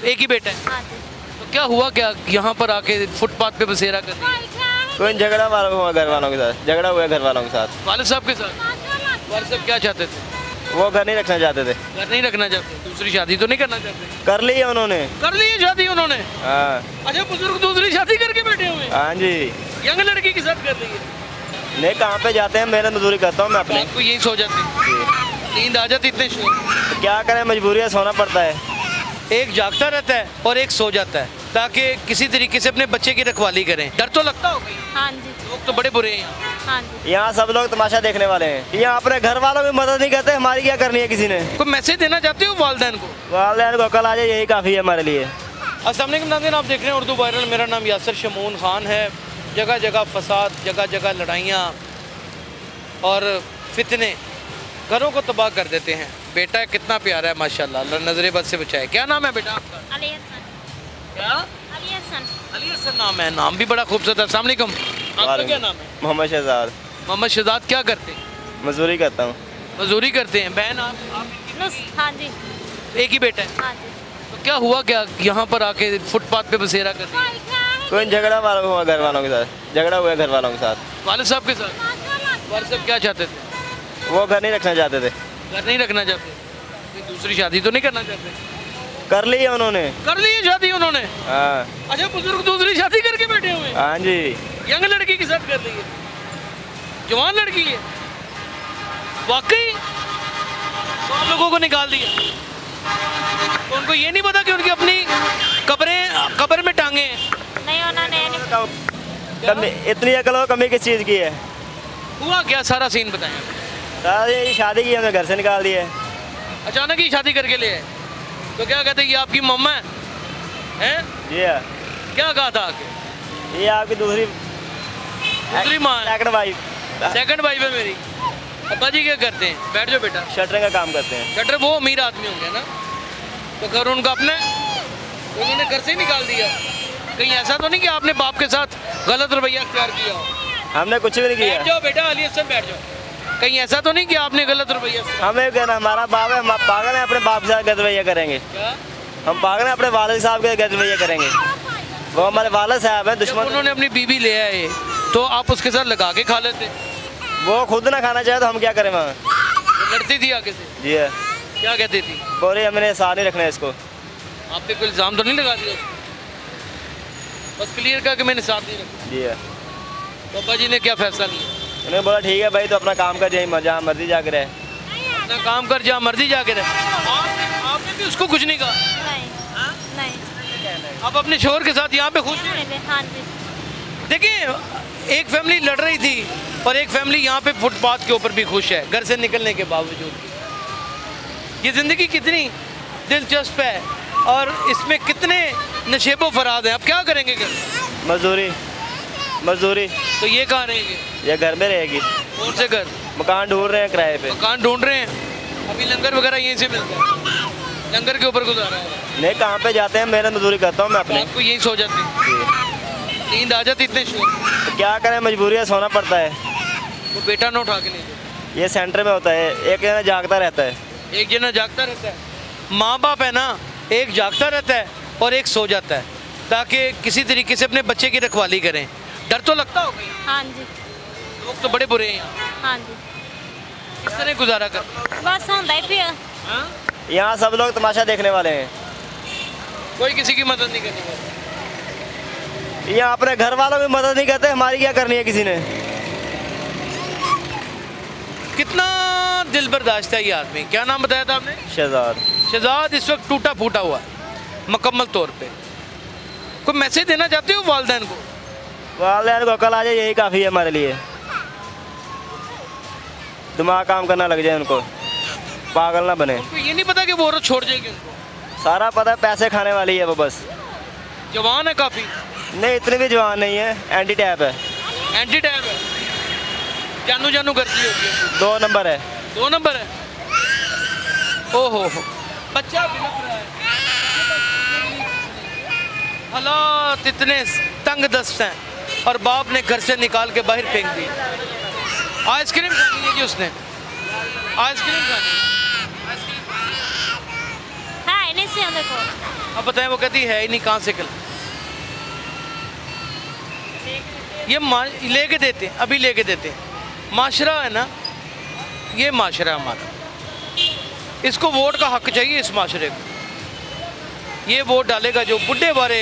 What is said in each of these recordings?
एक ही बेटा है? हाँ जी। तो क्या हुआ क्या यहाँ पर आके फुटपाथ पे बसेरा कर रही है? कोई झगड़ा वाला हुआ घर वालों के साथ, झगड़ा हुआ घर वालों के साथ। वालिद साहब के साथ? वालिद साहब क्या चाहते थे? वो घर नहीं रखना चाहते थे। घर नहीं रखना चाहते, दूसरी शादी तो नहीं करना चाहते? कर ली है उन्होंने। कर ली है शादी उन्होंने? हाँ अच्छा, बुजुर्ग दूसरी शादी करके बैठे हुए हैं? हाँ जी। यंग लड़की के साथ कर रही है? नहीं, कहाँ पे जाते हैं, मेहनत मजदूरी करता हूँ मैं अपनी। आपको यही सो जाती, नींद आ जाती इतने शोर? तो क्या करें, मजबूरी है, सोना पड़ता है। एक जागता रहता है और एक सो जाता है ताकि किसी तरीके से अपने बच्चे की रखवाली करें। डर तो लगता होगा ही। हाँ जी। लोग तो बड़े बुरे हैं यहाँ। हाँ जी। यहाँ सब लोग तमाशा देखने वाले हैं। यहाँ अपने घर वालों की मदद नहीं करते, हमारी क्या करनी है किसी ने। कोई मैसेज देना चाहते हो वालदैन को? वालदैन को कल आ जाए, यही काफ़ी है हमारे लिए। अस्सलाम वालेकुम नाज़रीन, आप देख रहे हैं उर्दू वायरल। मेरा नाम यासर शमून खान है। जगह जगह फसाद, जगह जगह लड़ाइयाँ और फितने घरों को तबाह कर देते हैं। बेटा कितना प्यारा है माशाल्लाह, अल्लाह नजरे बद से बचाए। क्या नाम है बेटा आपका? अली हसन। क्या? अली हसन। अली हसन नाम है। नाम भी बड़ा खूबसूरत है। अस्सलाम वालेकुम, आपका क्या नाम है? मोहम्मद शहजाद। मोहम्मद शहजाद। क्या करते हैं? मजदूरी करता हूँ। मजदूरी करते हैं। बहन आप हाँ जी। एक ही बेटा है? हाँ जी। तो क्या हुआ क्या यहाँ पर आके फुटपाथ पे बसेरा कर रही है? कोई झगड़ा वाला हुआ घर वालों के साथ, झगड़ा हुआ घर वालों के साथ। वालिद साहब के साथ? वालिद साहब क्या चाहते थे? वो घर नहीं रखना चाहते थे। घर नहीं रखना चाहते, कोई दूसरी शादी तो नहीं करना चाहते? कर ली है उन्होंने। कर ली है शादी उन्होंने? हाँ अच्छा, बुजुर्ग दूसरी शादी करके बैठे हुए हैं? हाँ जी। यंग लड़की के साथ कर रही है? जवान लड़की है वाकई? तो आप लोगों को निकाल दिया? तो उनको ये नहीं पता कि उनकी अपनी कब्र में टांगे हैं? नहीं, उन्होंने कमी, इतनी अकल हो, कमी किस चीज़ की है। हुआ क्या, सारा सीन बताएं। सारी शादी की हमें घर से निकाल दिया है। अचानक ही शादी करके ले आए? तो क्या कहते हैं, ये आपकी मम्मा है? हैं? जी हाँ, क्या कहा था आके? ये आपकी दूसरी माँ है? Second wife. सेकंड वाइफ है मेरी। पापा जी क्या करते हैं? बैठ जाओ बेटा। शटरिंग का काम करते हैं। शटर, वो अमीर आदमी होंगे ना? तो घर उनका अपना है, तो उन्होंने घर से ही निकाल दिया? कहीं ऐसा तो नहीं कि आपने बाप के साथ गलत रवैया अख्तियार किया हो? हमने कुछ भी नहीं बैठ किया। जाओ बेटा, अली हसन बैठ जाओ। कहीं ऐसा तो नहीं कि आपने गलत रवैया? हमें कहना, हमारा बाप है, हम पागल है, अपने बाप के साथ गलत रवैया करेंगे। क्या? हम पागल हैं, अपने वालिद साहब के गलत रवैया करेंगे। वो हमारे वालिद साहब हैं, जब दुश्मन। उन्होंने अपनी बीवी ले आए तो आप उसके साथ लगा के खा लेते? वो खुद ना खाना चाहे तो हम क्या करें वहाँ। वो लड़ती थी आगे से? जी है। क्या कहती थी? बोले हमने साथ नहीं रखना है इसको। आप पे कोई इल्ज़ाम तो नहीं लगा दिया? बस क्लियर का कि मैंने साथ नहीं रखा। जी है। पापा जी ने क्या फैसला लिया? उन्होंने बोला ठीक है भाई, तो अपना काम कर, जहाँ मर्जी जाकर रहे। अपना काम कर, जहाँ मर्जी जाके रहे। आपने भी उसको कुछ नहीं कहा? नहीं। हाँ? नहीं। आप अपने शोहर के साथ यहाँ पे खुश हैं? हाँ जी। देखिए, एक फैमिली लड़ रही थी और एक फैमिली यहाँ पे फुटपाथ के ऊपर भी खुश है घर से निकलने के बावजूद। ये ज़िंदगी कितनी दिलचस्प है और इसमें कितने नशेबो फराद हैं। आप क्या करेंगे घर? मजदूरी। मजदूरी। तो ये कहाँ रहेंगे? ये घर में रहेगी। कौन से घर? मकान ढूंढ रहे हैं किराए पे। मकान ढूंढ रहे हैं? अभी लंगर वगैरह यहीं से मिलता है? लंगर के ऊपर गुजारा है? नहीं, कहाँ पे जाते हैं, मेहनत मजदूरी करता हूँ मैं अपनी। आपको यहीं सो जाती, नींद आ जाती इतने शोर? तो क्या करें, मजबूरी है, सोना पड़ता है। वो बेटा ना उठा के ले जाए? ये सेंटर में होता है, एक जना जागता रहता है। एक जना जागता रहता है? माँ बाप है ना, एक जागता रहता है और एक सो जाता है ताकि किसी तरीके से अपने बच्चे की रखवाली करें। डर तो लगता होगा ही। हाँ जी। लोग तो बड़े बुरे हैं यहाँ। हाँ जी। किस तरह गुजारा कर? बस होता ही फिर। हाँ? यहाँ सब लोग तमाशा देखने वाले हैं। कोई किसी की मदद नहीं करने वाला? यहाँ अपने घर वालों की मदद नहीं करते, हमारी क्या करनी है किसी ने। कितना दिल बर्दाश्त है ये आदमी। क्या नाम बताया था आपने? शहजाद। शहजाद इस वक्त टूटा फूटा हुआ है मुकम्मल तौर पे। कोई मैसेज देना चाहते हो वालदैन को? वालदैन को कल आ जाए, यही काफ़ी है हमारे लिए। दिमाग काम करना लग जाए उनको, पागल ना बने। उनको ये नहीं पता कि वो औरत छोड़ जाएगी उनको? सारा पता है, पैसे खाने वाली है वो बस। जवान है काफ़ी? नहीं, इतनी भी जवान नहीं है, एंटी टैप है। एंटी टैप है? जानू जानू करती होगी? 2 नंबर है। 2 नंबर है? ओहो हो, बच्चा बिलख रहा है। हालात इतने तंग दस्त हैं और बाप ने घर से निकाल के बाहर फेंक दी। आइसक्रीम खानी है जी उसने, आइसक्रीम खानी है। है नहीं से देखो अब बताएं, वो कहती है ही नहीं, कहाँ से कल ये लेके देते हैं, अभी लेके देते हैं। माशरा है ना, ये माशरा हमारा, इसको वोट का हक चाहिए इस माशरे को। ये वोट डालेगा जो बुढ़े बारे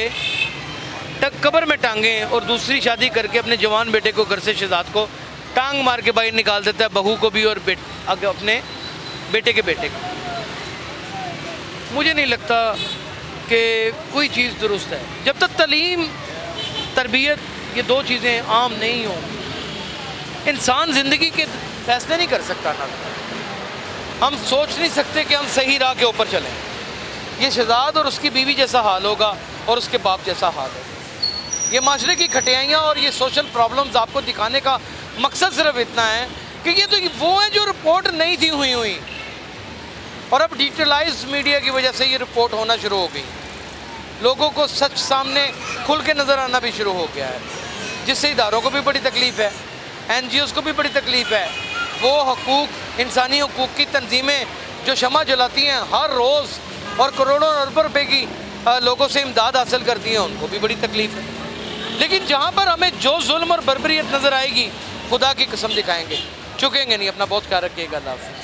कब्र में टांगे और दूसरी शादी करके अपने जवान बेटे को, घर से शहजाद को टांग मार के बाहर निकाल देता है, बहू को भी और अपने बेटे के बेटे को। मुझे नहीं लगता कि कोई चीज़ दुरुस्त है जब तक तालीम, तरबियत, ये दो चीज़ें आम नहीं हों। इंसान ज़िंदगी के फैसले नहीं कर सकता ना, हम सोच नहीं सकते कि हम सही राह के ऊपर चलें। ये शहजाद और उसकी बीवी जैसा हाल होगा और उसके बाप जैसा हाल होगा। ये माशरे की खटियाइयाँ और ये सोशल प्रॉब्लम्स आपको दिखाने का मकसद सिर्फ इतना है कि ये तो वो है जो रिपोर्ट नहीं थी हुई और अब डिजिटलाइज मीडिया की वजह से ये रिपोर्ट होना शुरू हो गई। लोगों को सच सामने खुल के नज़र आना भी शुरू हो गया है, जिससे इदारों को भी बड़ी तकलीफ़ है, NGOs को भी बड़ी तकलीफ़ है। वो हकूक़, इंसानी हकूक़ की तंजीमें जो शमा जलाती हैं हर रोज़ और करोड़ों अरबों रुपए की लोगों से इमदाद हासिल करती हैं, उनको भी बड़ी तकलीफ़ है। लेकिन जहाँ पर हमें जो जुल्म और बर्बरियत नज़र आएगी, खुदा की कसम दिखाएंगे, चुकेंगे नहीं। अपना बहुत ख्याल रखिएगा। अल्लाह हाफ़िज़।